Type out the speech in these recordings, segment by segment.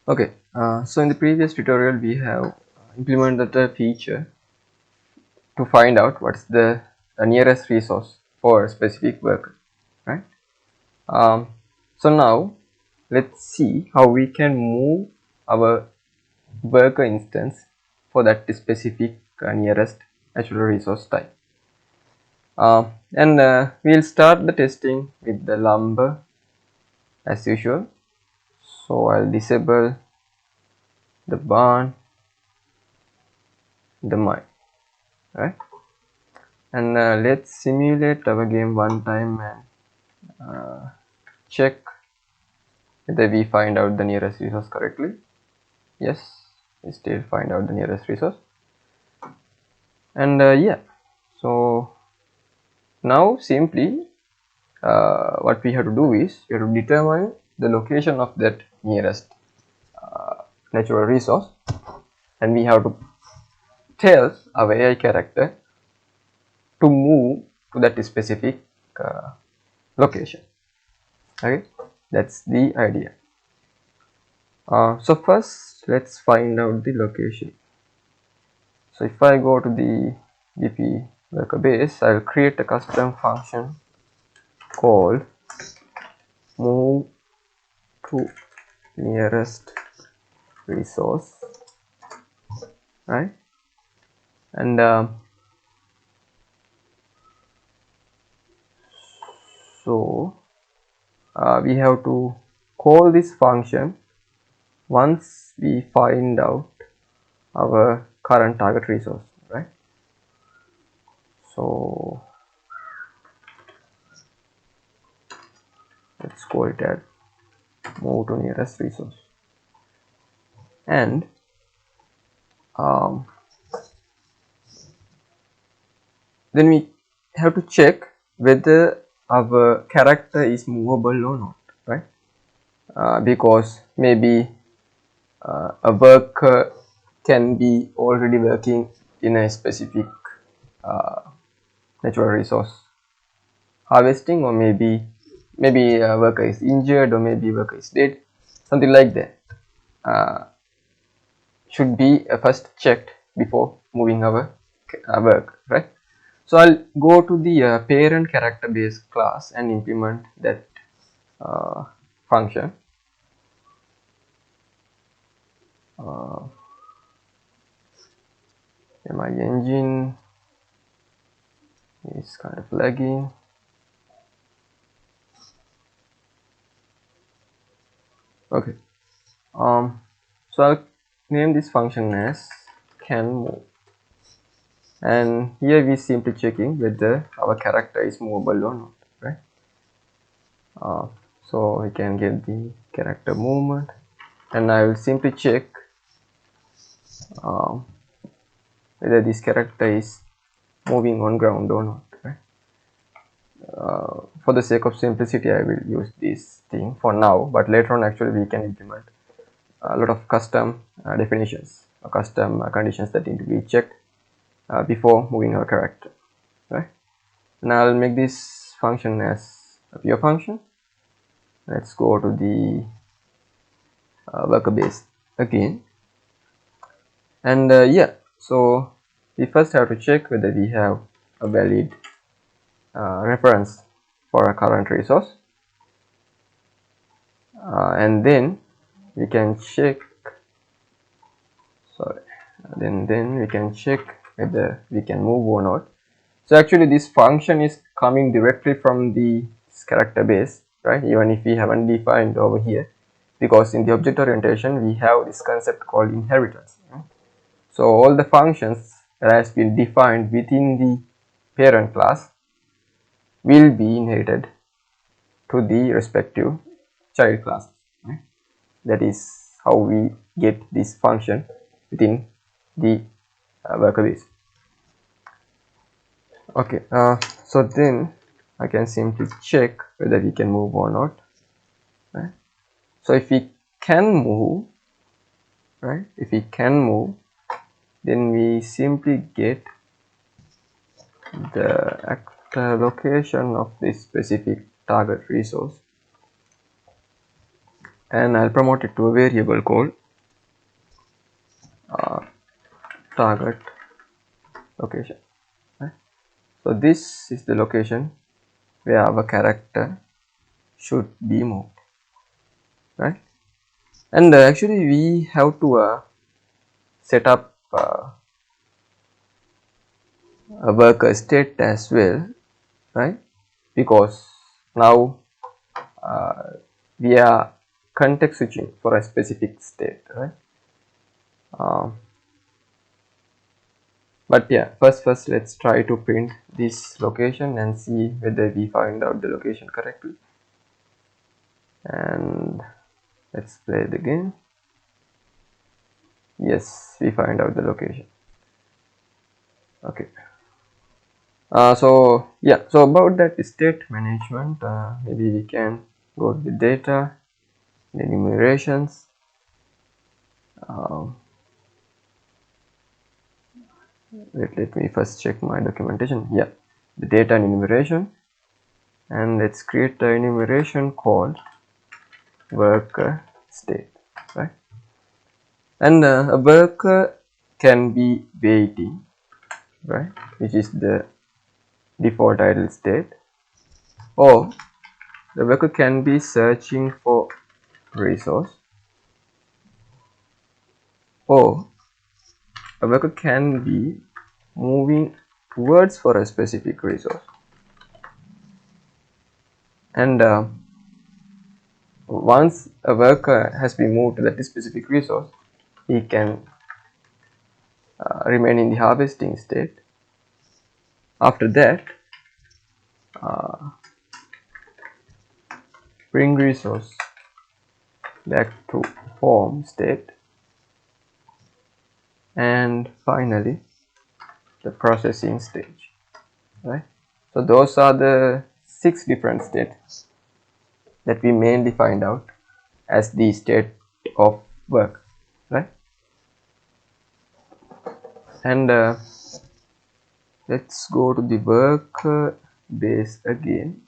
Okay, so in the previous tutorial we have implemented a feature to find out what's the nearest resource for a specific worker, right? Um, so now let's see how we can move our worker instance for that specific nearest natural resource type. And we'll start the testing with the lumber as usual. So I'll disable the barn, the mine, right? And let's simulate our game one time and check whether we find out the nearest resource correctly. Yes, we still find out the nearest resource. And yeah, so now simply what we have to do is we have to determine the location of that nearest natural resource, and we have to tell our AI character to move to that specific location. Okay, that's the idea. So first let's find out the location. So if I go to the BP worker base, I'll create a custom function called move to nearest resource, right? And so we have to call this function once we find out our current target resource, right? So let's call it as move to nearest resource, and um, then we have to check whether our character is movable or not, right? Because maybe a worker can be already working in a specific uh, natural resource harvesting, or maybe a worker is injured, or maybe a worker is dead, something like that. Should be first checked before moving our work, right? So I'll go to the parent character base class and implement that function. My engine is kind of lagging. Okay, so I'll name this function as can move, and here we simply checking whether our character is movable or not, right? So we can get the character movement, and I will simply check whether this character is moving on ground or not, right? For the sake of simplicity, I will use this thing for now, but later on actually we can implement a lot of custom definitions or custom conditions that need to be checked before moving our character, right? And I'll make this function as a pure function. Let's go to the worker base again, and yeah, so we first have to check whether we have a valid reference for a current resource, and then we can check then we can check whether we can move or not. So actually this function is coming directly from the character base, right? Even if we haven't defined over here, because in the object orientation we have this concept called inheritance, right? So all the functions that has been defined within the parent class will be inherited to the respective child class, right? That is how we get this function within the worker base. Okay, so then I can simply check whether we can move or not, right? So if we can move, right, if we can move, then we simply get the location of this specific target resource, and I'll promote it to a variable called target location. Right? So this is the location where our character should be moved, right? And actually we have to set up a worker state as well, right? Because now we are context switching for a specific state, right? But yeah, first let's try to print this location and see whether we find out the location correctly. And let's play the game. Yes, we find out the location. Okay. So yeah, so about that state management, maybe we can go to the data, the enumerations. Let me first check my documentation. Yeah, the data and enumeration, and let's create an enumeration called worker state, right? And a worker can be waiting, right, which is the default idle state, or the worker can be searching for resource, or a worker can be moving towards for a specific resource. And once a worker has been moved to that specific resource, he can remain in the harvesting state. After that, bring resource back to home state, and finally the processing stage, right? So those are the 6 different states that we mainly find out as the state of work, right? And let's go to the work base again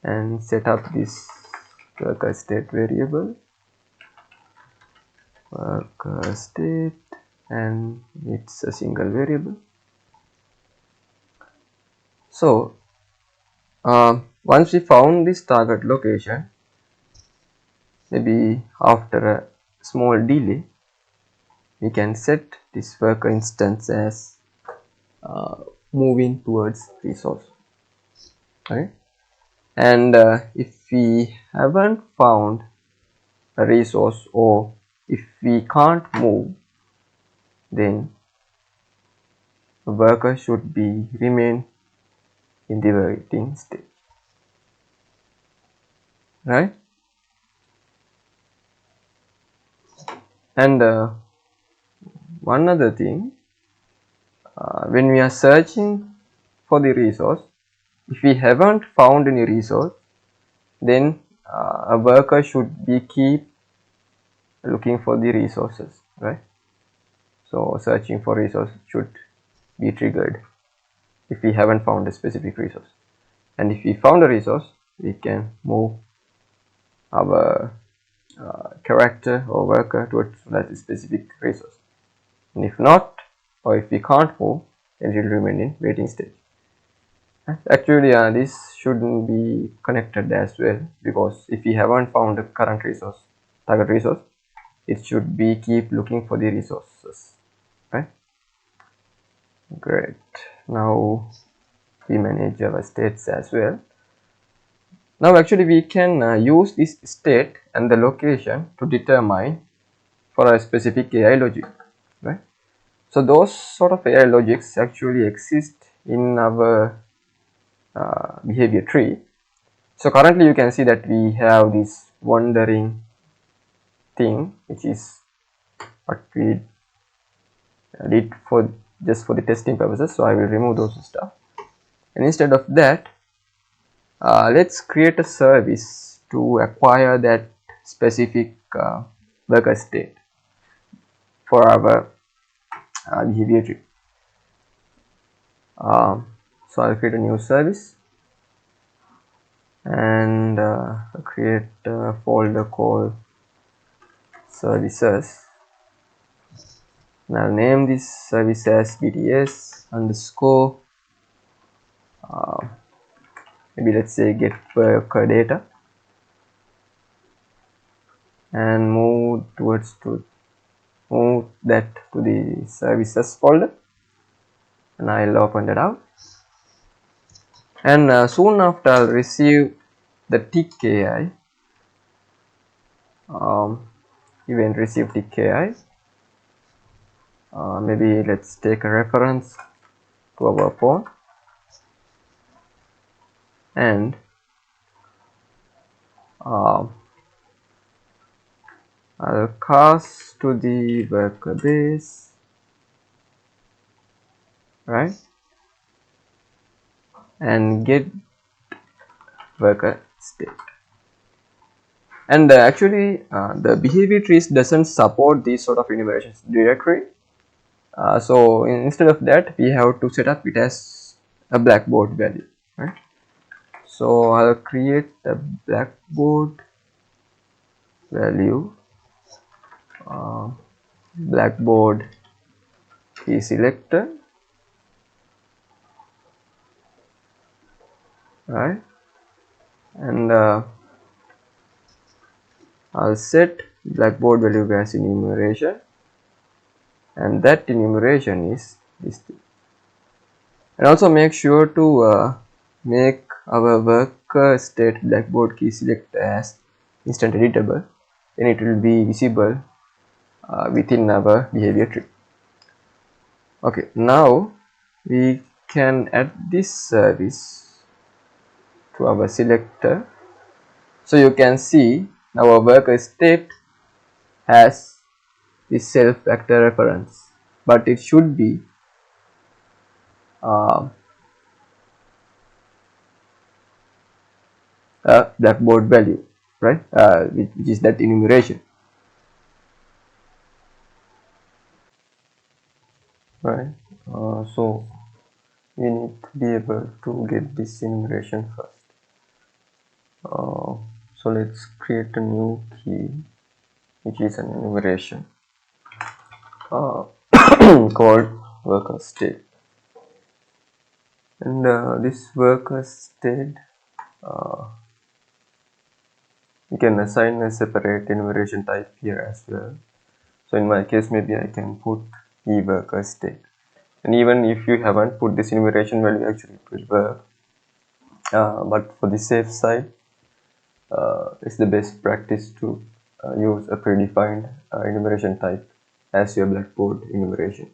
and set up this worker state variable, worker state, and it's a single variable. So once we found this target location, maybe after a small delay, we can set this worker instance as moving towards resource, right? And if we haven't found a resource, or if we can't move, then a worker should be remain in the waiting state, right? And one other thing, when we are searching for the resource, if we haven't found any resource, then a worker should be keep looking for the resources, right? So searching for resource should be triggered if we haven't found a specific resource. And if we found a resource, we can move our character or worker towards that specific resource. And if not, or if we can't move, then it will remain in waiting state. Actually, this shouldn't be connected as well, because if we haven't found the current resource, target resource, it should be keep looking for the resources, right? Great. Now we manage our states as well. Now actually we can use this state and the location to determine for a specific AI logic, right? So those sort of AI logics actually exist in our behavior tree. So currently you can see that we have this wandering thing, which is what we did for just for the testing purposes. So I will remove those stuff, and instead of that, let's create a service to acquire that specific worker state for our behavior tree. So I'll create a new service, and create a folder called services, and I'll name this service as BTS underscore maybe let's say get worker data, and move that to the services folder, and I'll open that out, and soon after I'll receive the TKI event receive TKI. Maybe let's take a reference to our phone, and I'll cast to the worker base, right, and get worker state. And actually the behavior trees doesn't support these sort of enumerations directly, so instead of that we have to set up it as a blackboard value, right? So I'll create a blackboard value, blackboard key selector, right, and I'll set blackboard value as enumeration, and that enumeration is this thing. And also make sure to make our worker state blackboard key select as instant editable, then it will be visible within our behavior tree. Okay, now we can add this service to our selector. So you can see our worker state has this self vector reference, but it should be a blackboard value, right, which is that enumeration, right. So we need to be able to get this enumeration first. So let's create a new key which is an enumeration called worker state, and this worker state you can assign a separate enumeration type here as well. So in my case maybe I can put e worker state, and even if you haven't put this enumeration value actually it will work, but for the safe side it's the best practice to use a predefined enumeration type as your blackboard enumeration.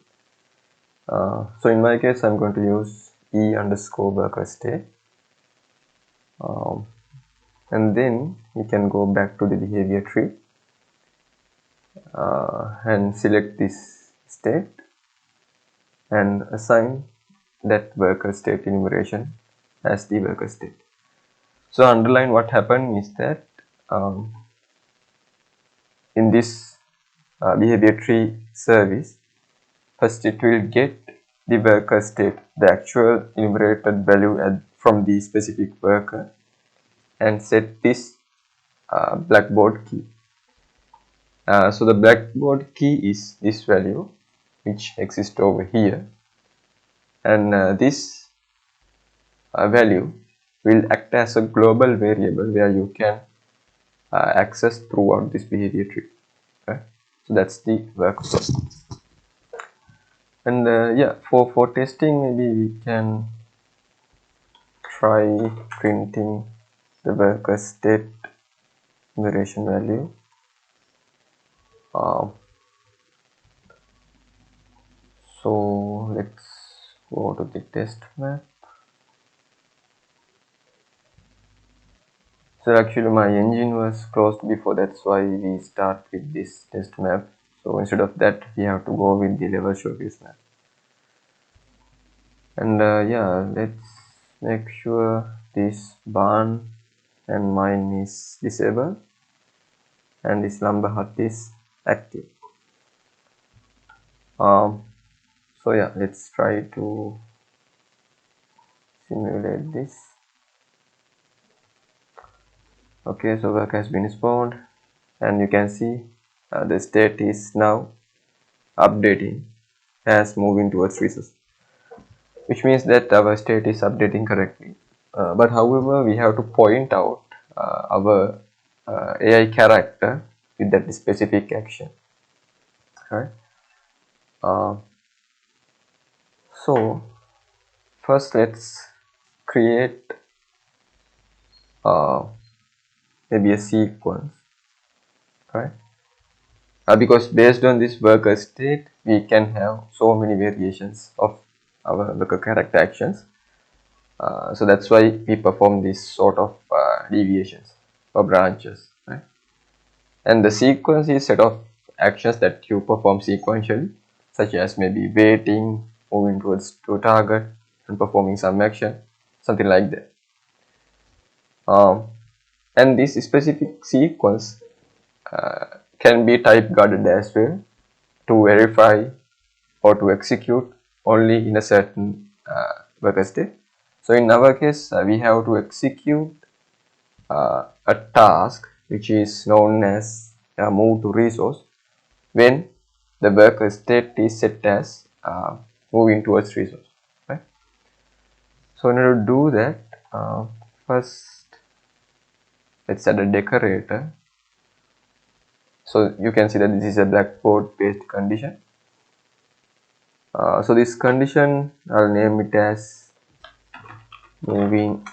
So in my case I'm going to use e underscore worker state, and then we can go back to the behavior tree and select this state and assign that worker state enumeration as the worker state. So underline what happened is that in this behavior tree service, first it will get the worker state, the actual enumerated value from the specific worker, and set this blackboard key. So the blackboard key is this value which exists over here, and this value will act as a global variable where you can access throughout this behavior tree, right? So that's the workflow. And yeah, for testing maybe we can try printing the worker state enumeration value. So let's go to the test map. So actually my engine was closed before, that's why we start with this test map. So instead of that we have to go with the level showcase map. And yeah, let's make sure this barn and mine is disabled and this lumber hut is active. So yeah, let's try to simulate this. Okay, so work has been spawned, and you can see the state is now updating as moving towards resource, which means that our state is updating correctly. But however, we have to point out our AI character with that specific action. Right. Uh, so first, let's create uh, maybe a sequence, right? Because based on this worker state, we can have so many variations of our worker character actions. So that's why we perform this sort of deviations or branches, right? And the sequence is set of actions that you perform sequentially, such as maybe waiting, moving towards to target, and performing some action, something like that. And this specific sequence can be type guarded as well to verify or to execute only in a certain worker state. So in our case, we have to execute a task which is known as move to resource when the worker state is set as moving towards resource. Right? So in order to do that, first let's add a decorator. So you can see that this is a blackboard based condition. So this condition, I'll name it as moving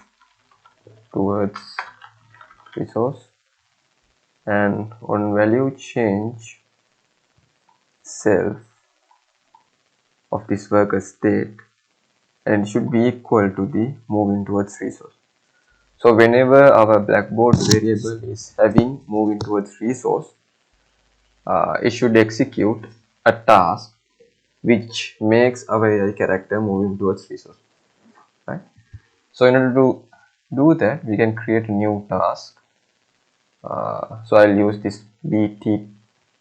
towards resource, and on value change self of this worker state, and it should be equal to the moving towards resource. So whenever our blackboard variable is having moving towards resource, it should execute a task which makes our AI character moving towards resource, right? So in order to do that, we can create a new task. So I'll use this BT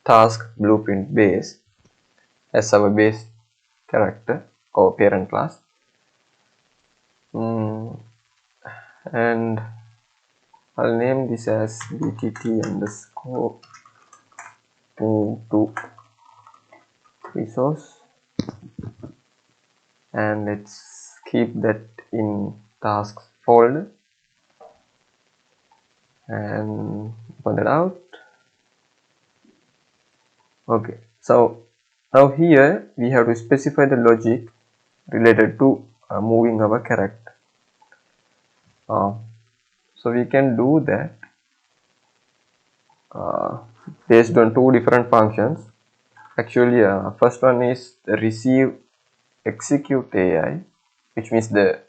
task blueprint base as our base character or parent class. And I'll name this as btt underscore move to resource, and let's keep that in tasks folder and open that out. Okay, so now here we have to specify the logic related to moving our character. So we can do that based on two different functions. Actually, first one is the receive execute AI, which means the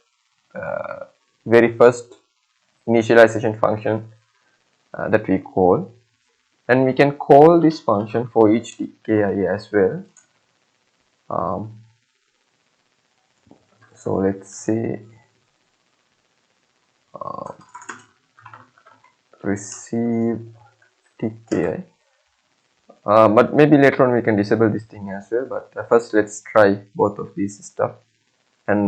very first initialization function that we call, and we can call this function for each KI as well. So let's say receive TKI, but maybe later on we can disable this thing as well, but first let's try both of these stuff, and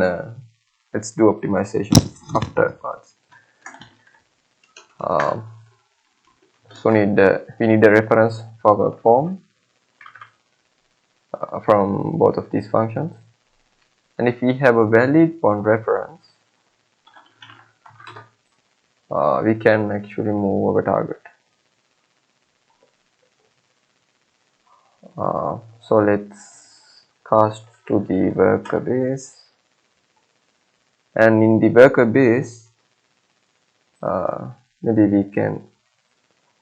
let's do optimization afterwards. So we need a reference for our form from both of these functions, and if we have a valid point reference, we can actually move our target. So let's cast to the worker base, and in the worker base maybe we can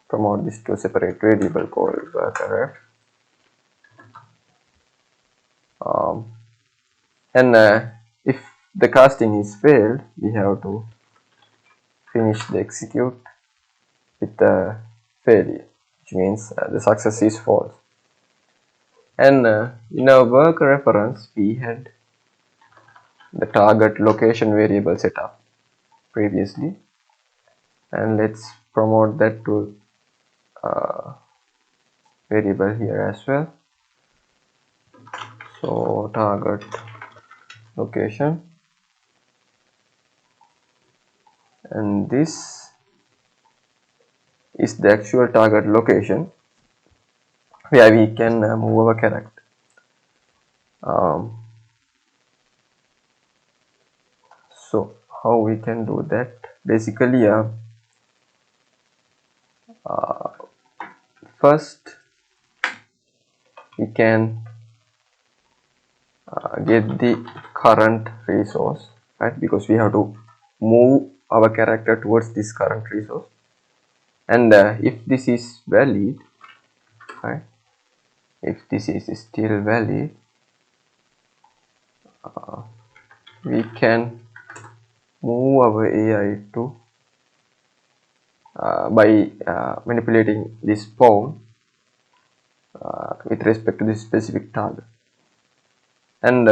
promote this to a separate variable called worker ref. And if the casting is failed, we have to finish the execute with the failure, which means the success is false. And in our worker reference, we had the target location variable set up previously, and let's promote that to variable here as well. So target location, and this is the actual target location where we can move our character. So how we can do that? Basically, first we can get the current resource, right? Because we have to move our character towards this current resource, and if this is valid, right? If this is still valid, we can move our AI to by manipulating this pawn with respect to this specific target, and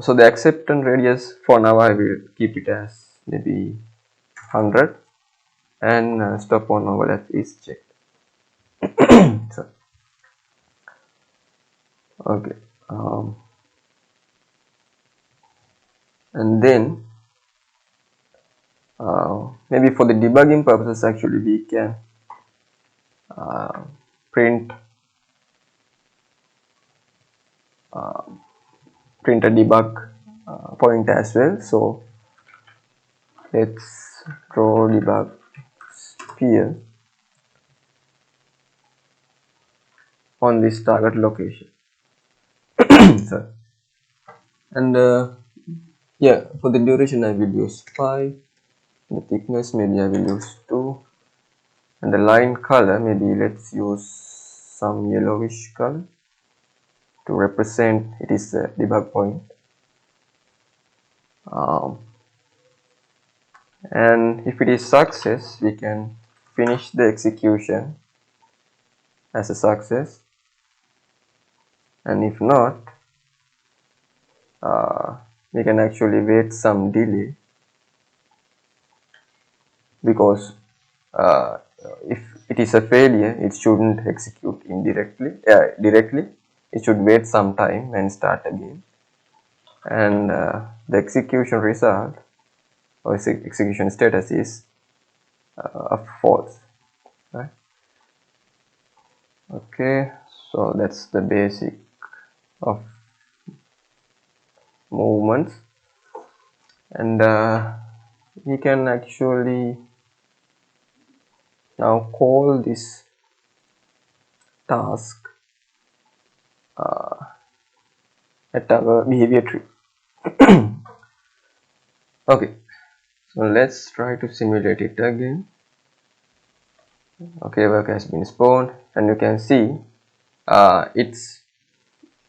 so the acceptance radius for now I will keep it as maybe 100, and stop on overlap is checked. So, okay, and then maybe for the debugging purposes, actually we can print a debug point as well. So let's draw debug sphere on this target location. Sorry. And yeah, for the duration I will use 5, the thickness maybe I will use 2, and the line color maybe let's use some yellowish color to represent it is the debug point. And if it is success, we can finish the execution as a success, and if not, we can actually wait some delay, because if it is a failure, it shouldn't execute directly. It should wait some time and start again, and the execution result or execution status is false, right? Okay, so that's the basic of movements, and we can actually now call this task at our behavior tree. Okay, so let's try to simulate it again. Okay, work has been spawned, and you can see it's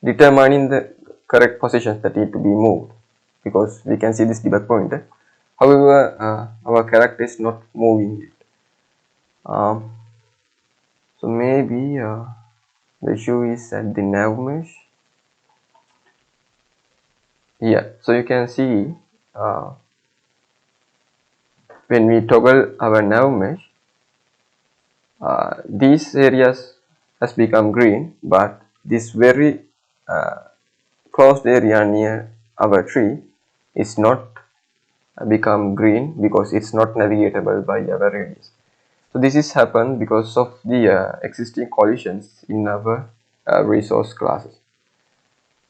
determining the correct positions that need to be moved, because we can see this debug pointer. However, our character is not moving it. So maybe the issue is at the nav mesh. Yeah, so you can see when we toggle our nav mesh, these areas has become green, but this very closed area near our tree is not become green because it's not navigatable by our radius. So this is happened because of the existing collisions in our resource classes.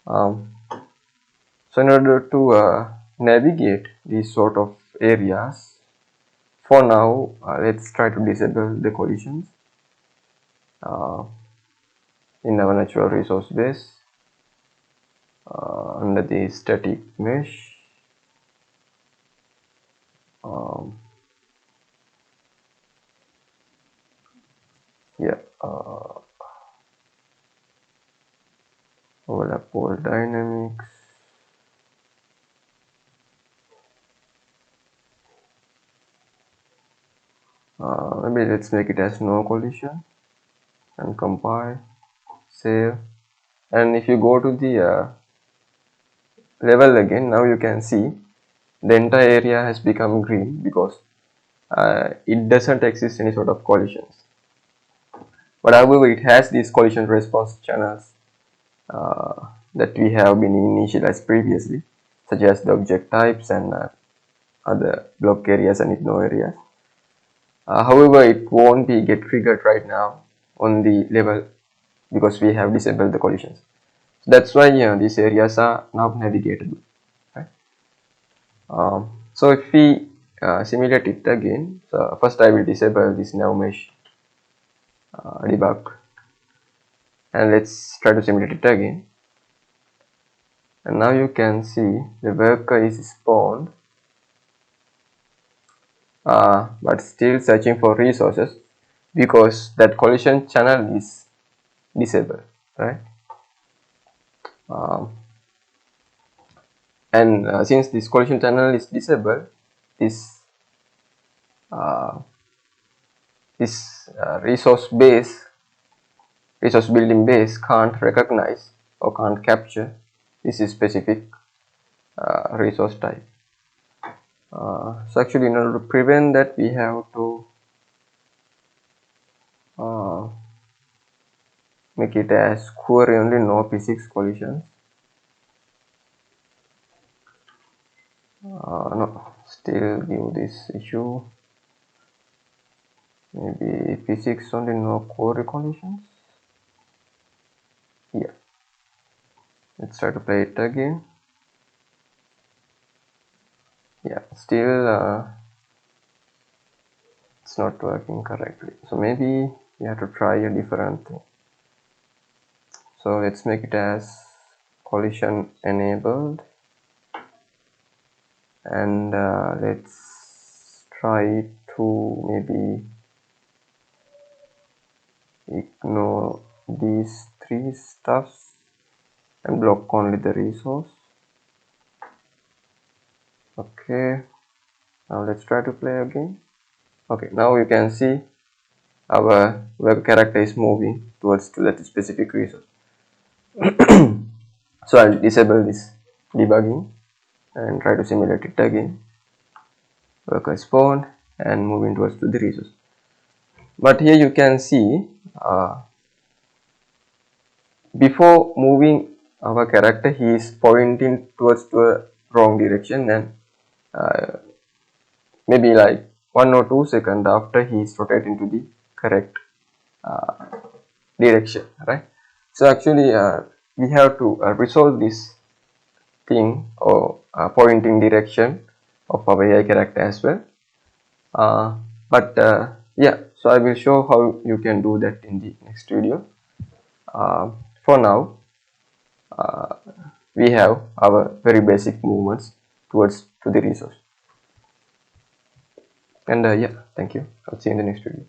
So in order to navigate these sort of areas, for now let's try to disable the collisions in our natural resource base under the static mesh. Yeah, overlap all dynamics. Maybe let's make it as no collision and compile, save, and if you go to the level again, now you can see the entire area has become green because it doesn't exist any sort of collisions. But however, it has these collision response channels that we have been initialized previously, such as the object types and other block areas and ignore areas. However, it won't be get triggered right now on the level because we have disabled the collisions. So that's why these areas are now navigatable. Right? So if we simulate it again, so first I will disable this nav mesh debug, and let's try to simulate it again. And now you can see the worker is spawned, but still searching for resources because that collision channel is disabled, right? And since this collision channel is disabled, this resource building base can't recognize or can't capture this specific resource type. So actually, in order to prevent that, we have to make it as query only, no p6 collisions. No, still give this issue. Maybe p6 only, no query collisions. Yeah, let's try to play it again. Yeah, still it's not working correctly, so maybe we have to try a different thing. So let's make it as collision enabled, and let's try to maybe ignore these three stuffs and block only the resource. Okay, now let's try to play again. Okay, now you can see our web character is moving towards to that specific resource. So I'll disable this debugging and try to simulate it again. Worker spawned and moving towards to the resource. But here you can see before moving our character, he is pointing towards the wrong direction, and maybe like 1 or 2 seconds after he is rotating to the correct direction, right? So actually we have to resolve this thing or pointing direction of our AI character as well. But yeah, so I will show how you can do that in the next video. For now, we have our very basic movements towards to the resource. And yeah, thank you. I'll see you in the next video.